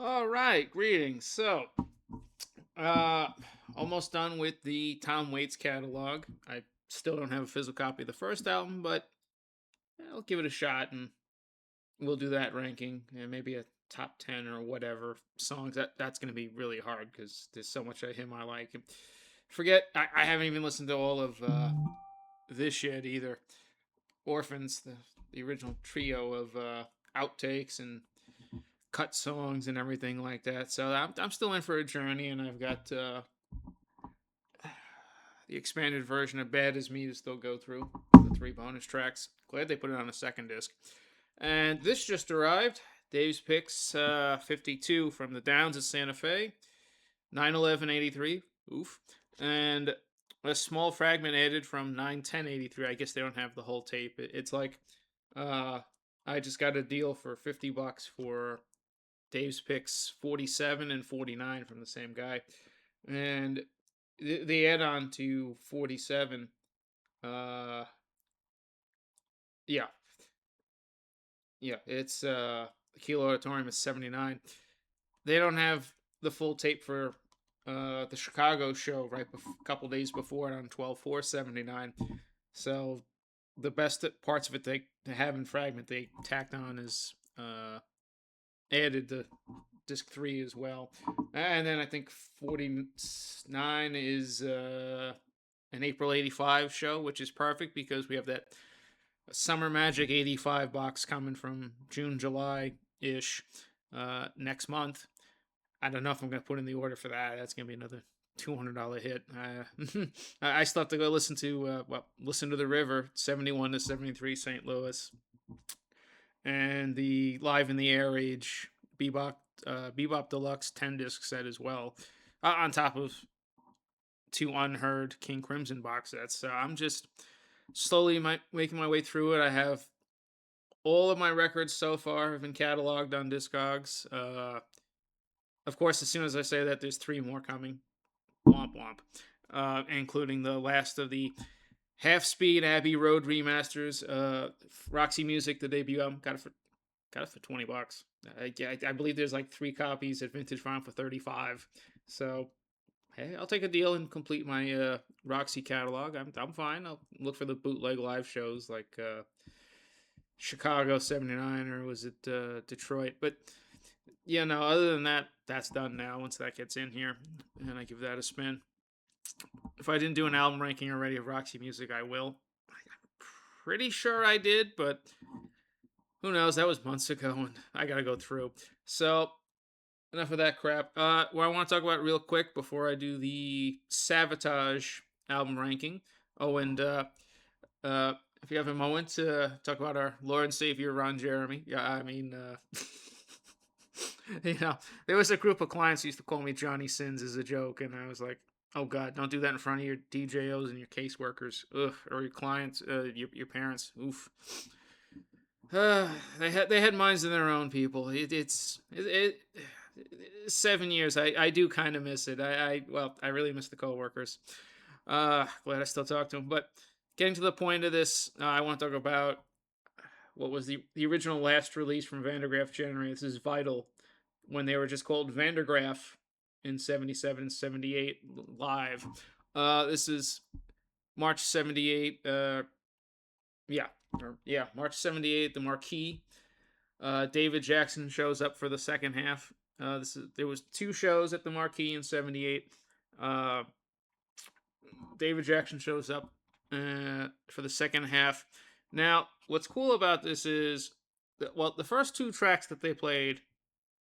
All right, greetings. Uh, almost done with the Tom Waits catalog. I still don't have a physical copy of the first album, but I'll give it a shot and we'll do that ranking. And maybe a top 10 or whatever songs. That's going to be really hard because there's so much of him I like. Forget, I haven't even listened to all of this yet either. Orphans, the original trio of outtakes and cut songs and everything like that. So I'm still in for a journey, and I've got the expanded version of Bad As Me to still go through. The 3 bonus tracks. Glad they put it on a second disc. And this just arrived. Dave's Picks 52 from the Downs at Santa Fe. 9/11/83. Oof. And a small fragment added from 9/10/83. I guess they don't have the whole tape. It's like uh, I just got a deal for $50 for Dave's Picks 47 and 49 from the same guy. And the add on to 47, uh, yeah, yeah, it's Kilo Auditorium is 79. They don't have the full tape for the Chicago show a couple days before it on 12/4/79. So the best parts of it they have in fragment they tacked on is added the disc 3 as well. And then I think 49 is an April 85 show, which is perfect because we have that Summer Magic 85 box coming from June, July ish next month. I don't know if I'm going to put in the order for that. That's going to be another $200 hit. I still have to go listen to the River 71/73 St. Louis and the Live in the Air Age Bebop Deluxe 10 disc set as well, on top of 2 unheard King Crimson box sets. So I'm just slowly making my way through it. I have all of my records so far have been cataloged on Discogs. Of course, as soon as I say that, there's 3 more coming. Womp womp. Including the last of the Half Speed Abbey Road remasters. Roxy Music, the debut album, got it for $20. I believe there's like 3 copies at Vintage Farm for 35. So hey, I'll take a deal and complete my Roxy catalog. I'm fine. I'll look for the bootleg live shows like Chicago '79 or was it Detroit? But yeah, no. Other than that, that's done now. Once that gets in here, and I give that a spin. If I didn't do an album ranking already of Roxy Music, I will. I'm pretty sure I did, but who knows? That was months ago, and I gotta go through. So enough of that crap. What I want to talk about real quick before I do the Sabotage album ranking. Oh, and uh, if you have a moment to talk about our Lord and Savior Ron Jeremy, yeah, I mean, there was a group of clients who used to call me Johnny Sins as a joke, and I was like, oh God, don't do that in front of your DJOs and your caseworkers, ugh, or your clients, your parents. Oof. They had minds of their own, people. It 7 years. I do kind of miss it. I really miss the coworkers. Glad I still talk to them. But getting to the point of this, I want to talk about what was the original last release from Vandergraaf January. This is Vital, when they were just called Vandergraaf in 77 and 78 live. This is March 78. Yeah, March 78, the Marquee. David Jackson shows up for the second half. There was 2 shows at the Marquee in '78. Uh, David Jackson shows up for the second half. Now, what's cool about this is that, well, the first 2 tracks that they played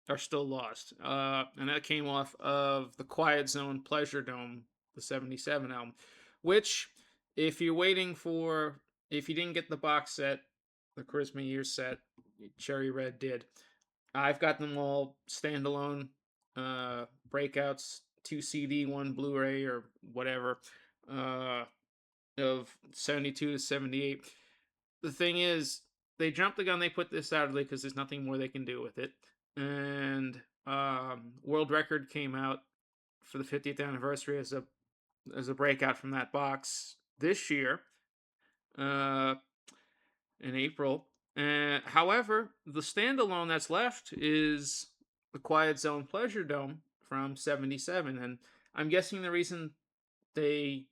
are still lost, and that came off of the Quiet Zone Pleasure Dome, the '77 album. Which, if you're waiting for, if you didn't get the box set, the Charisma Year set, Cherry Red did. I've got them all standalone breakouts, 2 CD, 1 Blu-ray, or whatever, uh, of 72 to 78. The thing is, they jumped the gun. They put this out because there's nothing more they can do with it. And World Record came out for the 50th anniversary as a breakout from that box this year, uh, in April. However, the standalone that's left is the Quiet Zone Pleasure Dome from '77, and I'm guessing the reason they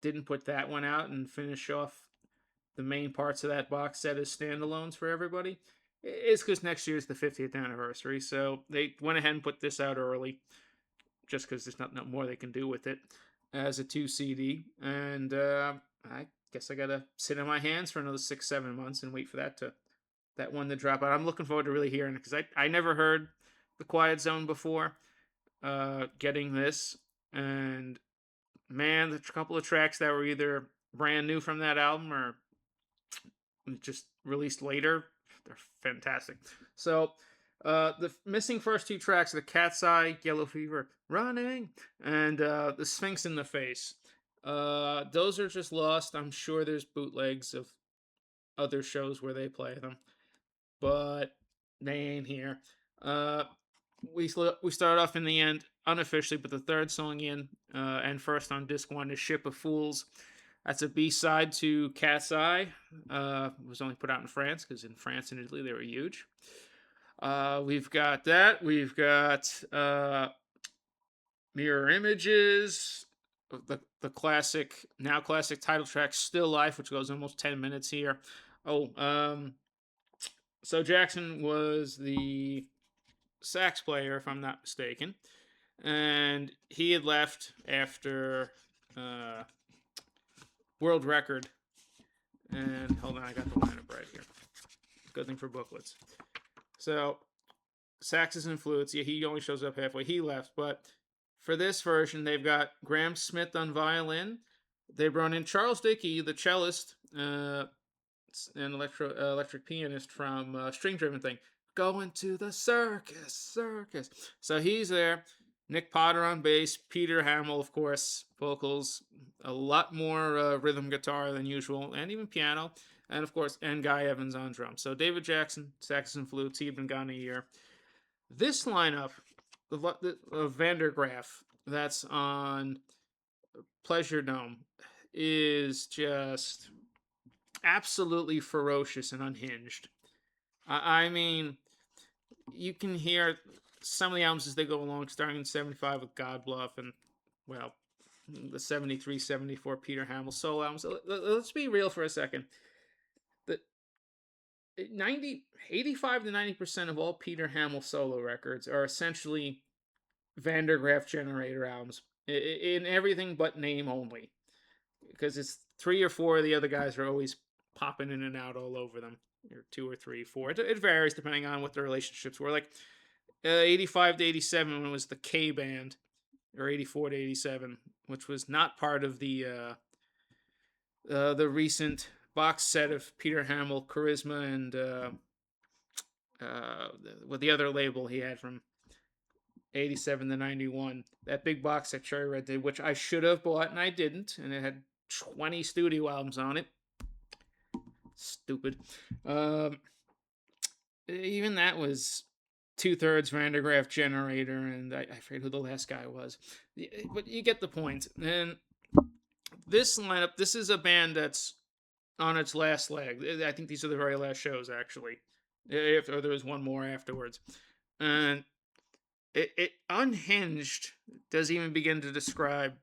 didn't put that one out and finish off the main parts of that box set as standalones for everybody is because next year is the 50th anniversary, so they went ahead and put this out early, just because there's not more they can do with it as a 2 CD, and I guess I gotta sit on my hands for another 6-7 months and wait for that one to drop out. I'm looking forward to really hearing it because I never heard the Quiet Zone before. Getting this, and man, the couple of tracks that were either brand new from that album or just released later, they're fantastic. So, the missing first two tracks, the Cat's Eye, Yellow Fever, Running, and the Sphinx in the Face. Those are just lost. I'm sure there's bootlegs of other shows where they play them, but they ain't here. Uh, we started off in the end unofficially, but the third song in and first on disc one is "Ship of Fools." That's a B-side to Cat's Eye. It was only put out in France because in France and Italy they were huge. We've got that. We've got Mirror Images, the classic, now classic title track "Still Life," which goes almost 10 minutes here. So Jackson was the sax player, if I'm not mistaken, and he had left after World Record. And hold on, I got the lineup right here. Good thing for booklets. So saxes and flutes. Yeah, he only shows up halfway. He left, but for this version, they've got Graham Smith on violin. They brought in Charles Dickey, the cellist, and electric pianist from String Driven Thing. Going to the circus. So he's there. Nick Potter on bass, Peter Hammill, of course, vocals, a lot more rhythm guitar than usual, and even piano, and of course, and Guy Evans on drums. So David Jackson, sax and flutes, he'd been gone a year. This lineup of Graaf that's on Pleasure Dome is just absolutely ferocious and unhinged. I mean, you can hear some of the albums as they go along, starting in '75 with God Bluff, and well, the '73, '74 Peter Hammill solo albums. Let's be real for a second. The 85 to 90% of all Peter Hammill solo records are essentially Graaf generator albums in everything but name only, because it's 3 or 4 of the other guys are always popping in and out all over them, or 2 or 3, 4. It varies depending on what the relationships were. Like 85 to 87 when it was the K Band, or 84 to 87, which was not part of the recent box set of Peter Hammill, Charisma, and with the other label he had from 87 to 91. That big box that Cherry Red did, which I should have bought and I didn't, and it had 20 studio albums on it. Stupid. Even that was 2/3 Graaf generator, and I forget who the last guy was. But you get the point. And this lineup, this is a band that's on its last leg. I think these are the very last shows, actually. Or there was one more afterwards. And it unhinged doesn't even begin to describe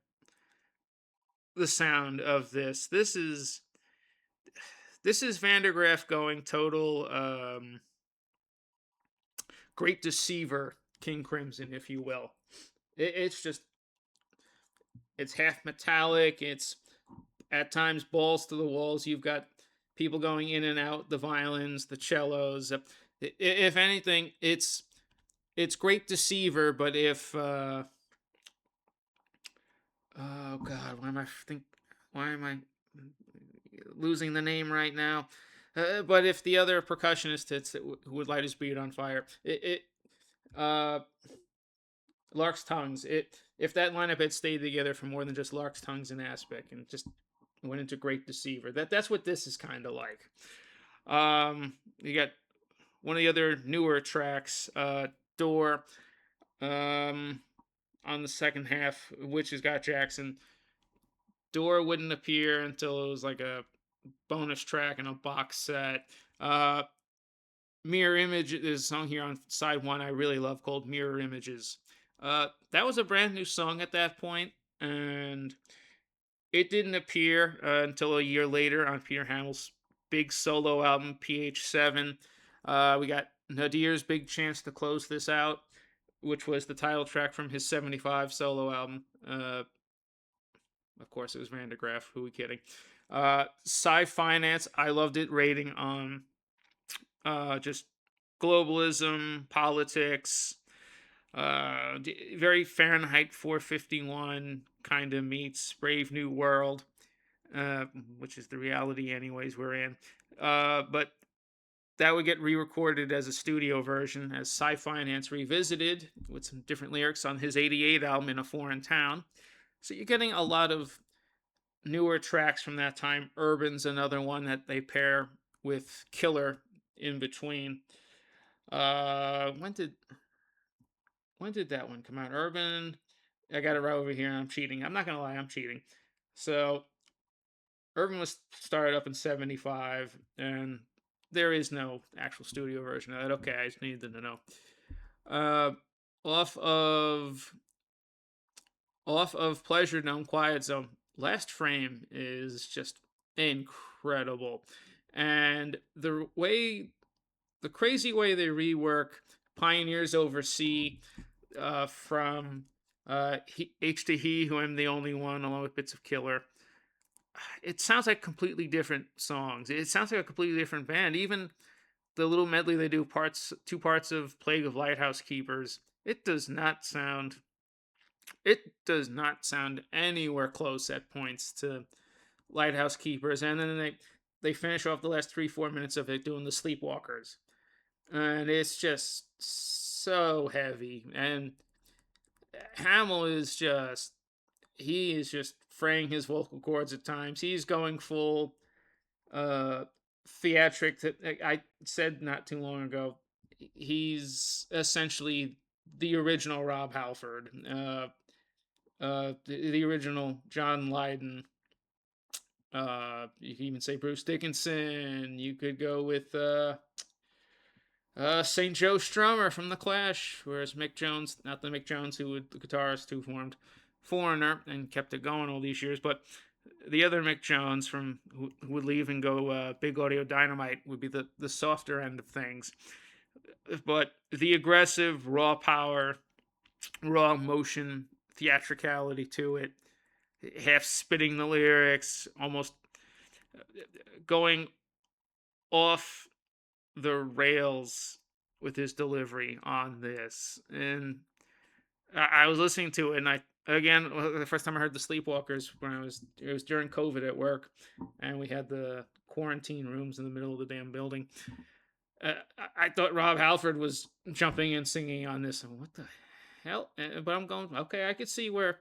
the sound of this. This is Graaf going total Great Deceiver, King Crimson, if you will. It's just, it's half metallic. It's at times balls to the walls. You've got people going in and out, the violins, the cellos. If anything, it's Great Deceiver, but if oh god, why am I losing the name right now? But if the other percussionist hits it, who would light his beard on fire, Lark's Tongues. If that lineup had stayed together for more than just Lark's Tongues and Aspect, and just went into Great Deceiver, that's what this is kind of like. You got one of the other newer tracks, Door, on the second half, which has got Jackson. Door wouldn't appear until it was like a bonus track in a box set. Mirror Image. There's a song here on side one I really love called Mirror Images. That was a brand new song at that point, and it didn't appear until a year later on Peter Hamill's big solo album, PH7. We got Nadir's big chance to close this out, which was the title track from his 75 solo album. Of course, it was Van de Graaf. Who are we kidding? Sci Finance, I loved it, rating on just globalism, politics, very Fahrenheit 451 kind of meets Brave New World, which is the reality, anyways, we're in. But that would get re-recorded as a studio version as Sci Finance Revisited with some different lyrics on his 88 album In a Foreign Town. So you're getting a lot of newer tracks from that time. Urban's another one that they pair with Killer in between. When did that one come out? Urban. I got it right over here. I'm cheating. I'm not gonna lie. I'm cheating. So Urban was started up in '75, and there is no actual studio version of it. Okay, I just needed to know. Off of Pleasure Dome, Quiet Zone. Last Frame is just incredible, and the crazy way they rework Pioneers Oversee from H to He, Who I'm the Only One, along with bits of Killer. It sounds like completely different songs. It sounds like a completely different band. Even the little medley they do, two parts of Plague of Lighthouse Keepers. It does not sound anywhere close at points to Lighthouse Keepers. And then they finish off the last 3-4 minutes of it doing the Sleepwalkers. And it's just so heavy. And Hammill is just fraying his vocal cords at times. He's going full theatric. That I said not too long ago. He's essentially the original Rob Halford, the original John Lydon. You can even say Bruce Dickinson. You could go with St. Joe Strummer from The Clash, whereas Mick Jones, not the Mick Jones the guitarist who formed Foreigner and kept it going all these years, but the other Mick Jones who would leave and go Big Audio Dynamite would be the softer end of things. But the aggressive, raw power, raw motion, theatricality to it, half spitting the lyrics, almost going off the rails with his delivery on this. And I was listening to it, and the first time I heard the Sleepwalkers it was during COVID at work, and we had the quarantine rooms in the middle of the damn building. I thought Rob Halford was jumping and singing on this, and what the hell? But I'm going, okay, I could see where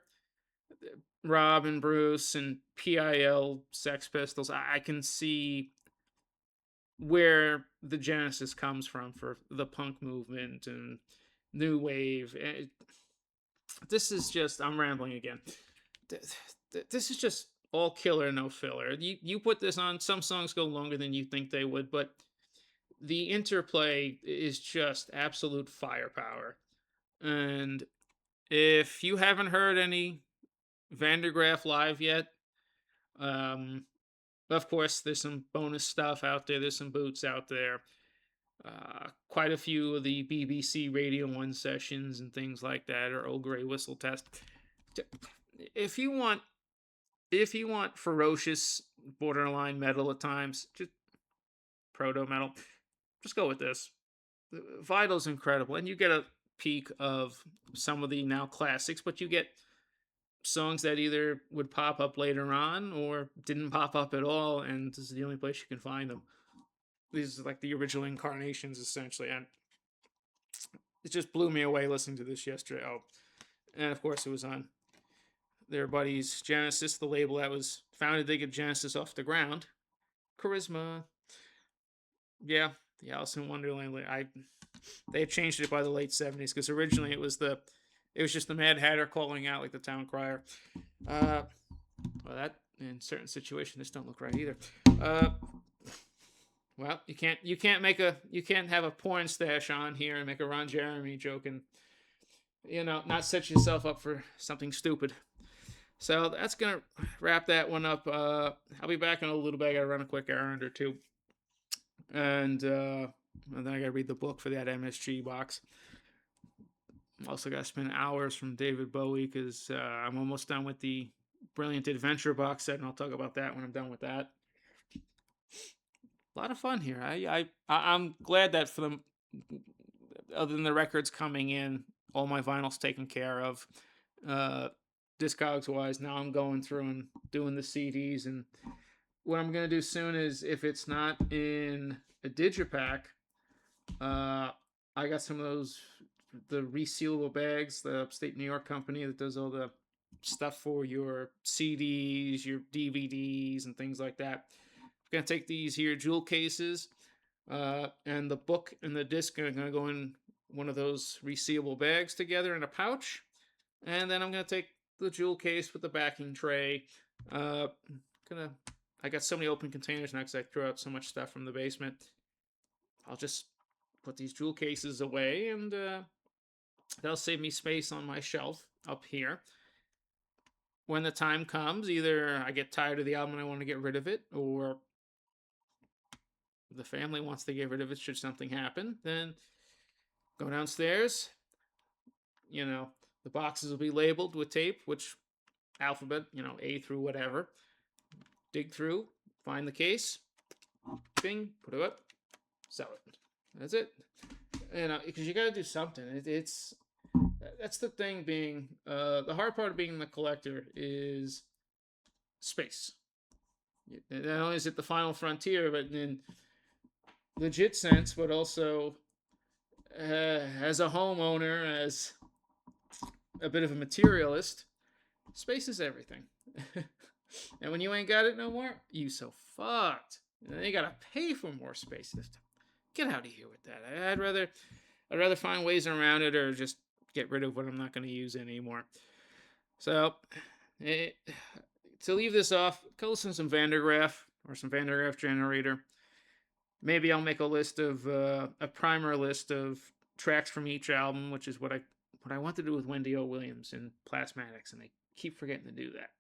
Rob and Bruce and PIL, Sex Pistols, I can see where the genesis comes from for the punk movement and new wave. This is just, I'm rambling again. This is just all killer, no filler. You put this on, some songs go longer than you think they would, but the interplay is just absolute firepower. And if you haven't heard any Van de Graaf live yet, of course, there's some bonus stuff out there. There's some boots out there. Quite a few of the BBC Radio 1 sessions and things like that, or Old Grey Whistle Test. If you want ferocious, borderline metal at times, just proto metal, just go with this. Vital's incredible, and you get a peek of some of the now classics, but you get songs that either would pop up later on or didn't pop up at all, and this is the only place you can find them. These are like the original incarnations, essentially, and it just blew me away listening to this yesterday. Oh, and of course it was on their buddies Genesis, the label that was founded to get Genesis off the ground. Charisma. Yeah, the Alice in Wonderland. They had changed it by the late 70s, because originally it was just the Mad Hatter calling out like the town crier. Well, that in certain situations, this don't look right either. Well, you can't have a porn stash on here and make a Ron Jeremy joke and not set yourself up for something stupid. So that's gonna wrap that one up. I'll be back in a little bit. I gotta run a quick errand or two, and then I gotta read the book for that MSG box. Also gotta spend hours from David Bowie because I'm almost done with the Brilliant Adventure box set, and I'll talk about that when I'm done with that. A lot of fun here. I'm glad that for them, other than the records coming in, all my vinyls taken care of. Discogs wise, now I'm going through and doing the CDs, and what I'm gonna do soon is, if it's not in a digipack, I got some of those, the resealable bags, the upstate New York company that does all the stuff for your CDs, your DVDs, and things like that. I'm gonna take these here jewel cases, and the book and the disc are gonna go in one of those resealable bags together in a pouch, and then I'm gonna take the jewel case with the backing tray. I got so many open containers now because I threw out so much stuff from the basement. I'll just put these jewel cases away, and that'll save me space on my shelf up here. When the time comes, either I get tired of the album and I want to get rid of it, or the family wants to get rid of it should something happen, then go downstairs. The boxes will be labeled with tape, which alphabet, A through whatever. Dig through, find the case, bing, put it up, sell it. That's it. Because you got to do something. That's the thing. Being the hard part of being the collector is space. Not only is it the final frontier, but in legit sense, but also as a homeowner, as a bit of a materialist, space is everything. And when you ain't got it no more, you so fucked. And then you gotta pay for more space. Get out of here with that. I'd rather find ways around it, or just get rid of what I'm not going to use anymore. So, to leave this off, go listen to some VanderGraaf or some VanderGraaf generator. Maybe I'll make a list of a primer list of tracks from each album, which is what I want to do with Wendy O. Williams and Plasmatics, and I keep forgetting to do that.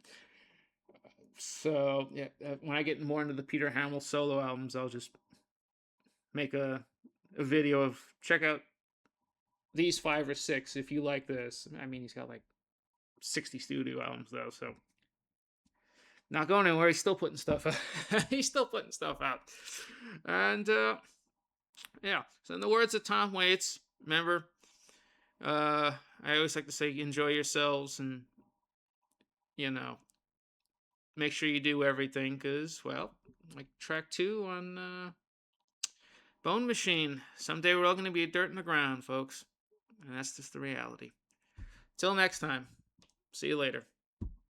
So yeah, when I get more into the Peter Hammill solo albums, I'll just make a video of, check out these 5 or 6 if you like this. I mean, he's got like 60 studio albums though, so not going anywhere. He's still putting stuff out. He's still putting stuff out. And yeah, so in the words of Tom Waits, remember, I always like to say, enjoy yourselves, and make sure you do everything, because, well, like track 2 on Bone Machine, someday we're all going to be dirt in the ground, folks. And that's just the reality. Till next time. See you later.